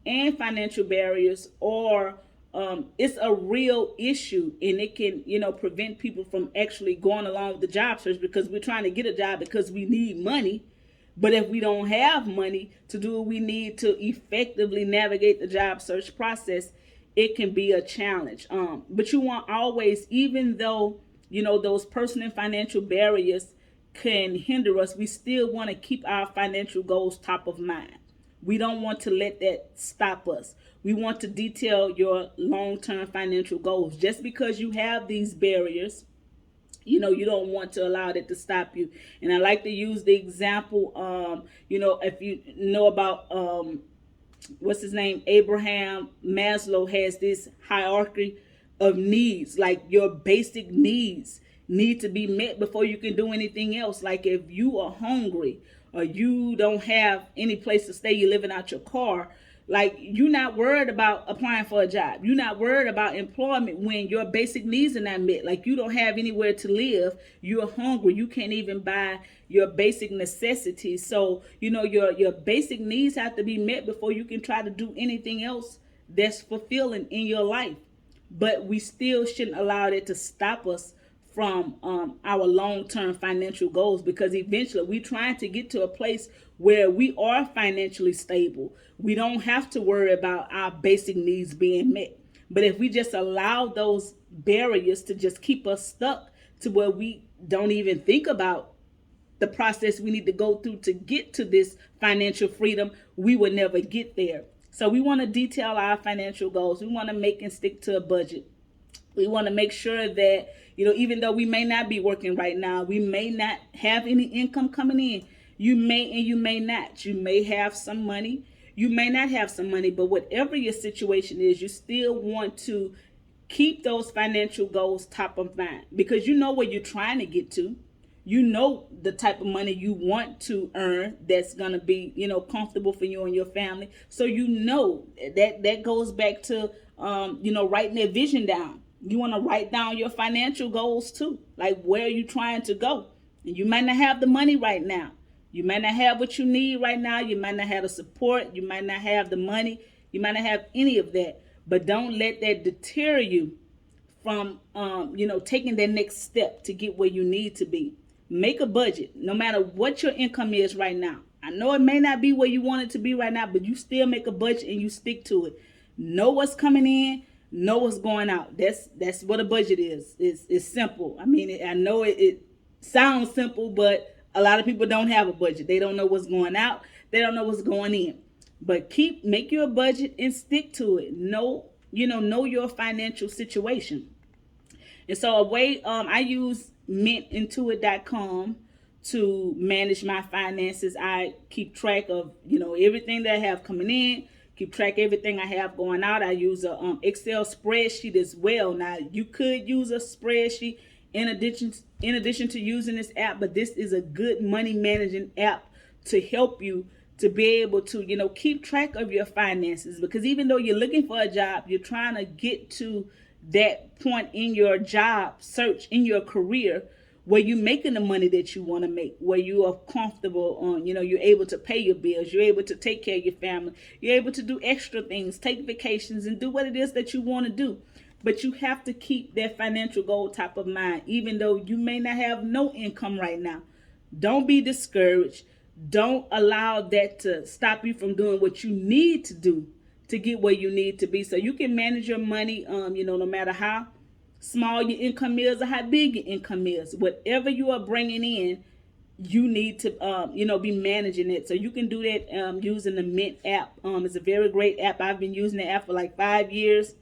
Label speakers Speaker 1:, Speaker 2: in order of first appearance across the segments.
Speaker 1: and financial barriers are it's a real issue, and it can prevent people from actually going along with the job search, because we're trying to get a job because we need money. But if we don't have money to do what we need to effectively navigate the job search process, it can be a challenge. But you want always, even though those personal and financial barriers can hinder us, we still want to keep our financial goals top of mind. We don't want to let that stop us. We want to detail your long-term financial goals. Just because you have these barriers, you don't want to allow that to stop you. And I like to use the example, if you know about what's his name, Abraham Maslow, has this hierarchy of needs. Like, your basic needs need to be met before you can do anything else. Like, if you are hungry, or you don't have any place to stay, you're living out your car, like, you're not worried about applying for a job. You're not worried about employment when your basic needs are not met. Like, you don't have anywhere to live. You're hungry. You can't even buy your basic necessities. So, your basic needs have to be met before you can try to do anything else that's fulfilling in your life. But we still shouldn't allow that to stop us from our long-term financial goals, because eventually we're trying to get to a place where we are financially stable. We don't have to worry about our basic needs being met. But if we just allow those barriers to just keep us stuck to where we don't even think about the process we need to go through to get to this financial freedom, we will never get there. So we want to detail our financial goals. We want to make and stick to a budget. We want to make sure that, even though we may not be working right now, we may not have any income coming in. You may and you may not. You may have some money. You may not have some money. But whatever your situation is, you still want to keep those financial goals top of mind, because you know where you're trying to get to. You know the type of money you want to earn that's going to be, comfortable for you and your family. So that goes back to, writing that vision down. You want to write down your financial goals too, like where are you trying to go. And you might not have the money right now. You might not have what you need right now. You might not have the support. You might not have the money. You might not have any of that. But don't let that deter you from, taking that next step to get where you need to be. Make a budget, no matter what your income is right now. I know it may not be where you want it to be right now, but you still make a budget and you stick to it. Know what's coming in, know what's going out. That's what a budget is. It's simple. I mean, I know it sounds simple, but a lot of people don't have a budget. They don't know what's going out. They don't know what's going in. But make your budget and stick to it. Know your financial situation. And so a way I use mintintuit.com to manage my finances. I keep track of everything that I have coming in, keep track of everything I have going out. I use a Excel spreadsheet as well. Now, you could use a spreadsheet in addition to using this app, but this is a good money managing app to help you to be able to keep track of your finances, because even though you're looking for a job, you're trying to get to that point in your job search, in your career, where you're making the money that you want to make, where you are comfortable on, you're able to pay your bills, you're able to take care of your family, you're able to do extra things, take vacations, and do what it is that you want to do. But you have to keep that financial goal top of mind, even though you may not have no income right now. Don't be discouraged. Don't allow that to stop you from doing what you need to do to get where you need to be, so you can manage your money, no matter how small your income is or how big your income is. Whatever you are bringing in, you need to, be managing it. So you can do that using the Mint app. It's a very great app. I've been using the app for like 5 years,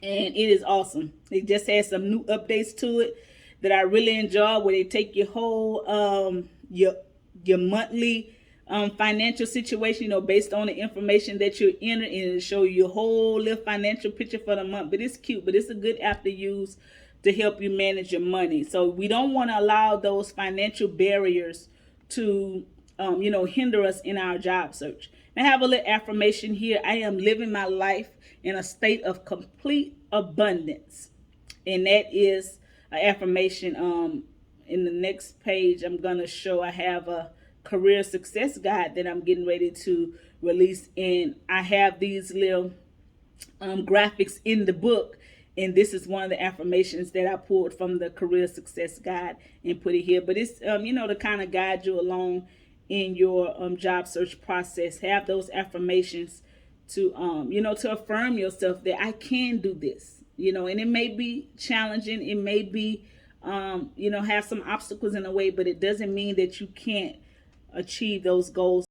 Speaker 1: and it is awesome. It just has some new updates to it that I really enjoy, where they take your whole, your monthly financial situation, based on the information that you're entering, and show you your whole little financial picture for the month. But it's cute, but it's a good app to use to help you manage your money. So we don't want to allow those financial barriers to, hinder us in our job search. And I have a little affirmation here. I am living my life in a state of complete abundance. And that is an affirmation. In the next page, I'm going to show, I have a career success guide that I'm getting ready to release. And I have these little graphics in the book, and this is one of the affirmations that I pulled from the Career Success Guide and put it here. But it's to kind of guide you along in your job search process. Have those affirmations to to affirm yourself that I can do this. And it may be challenging, it may be have some obstacles in the way, but it doesn't mean that you can't achieve those goals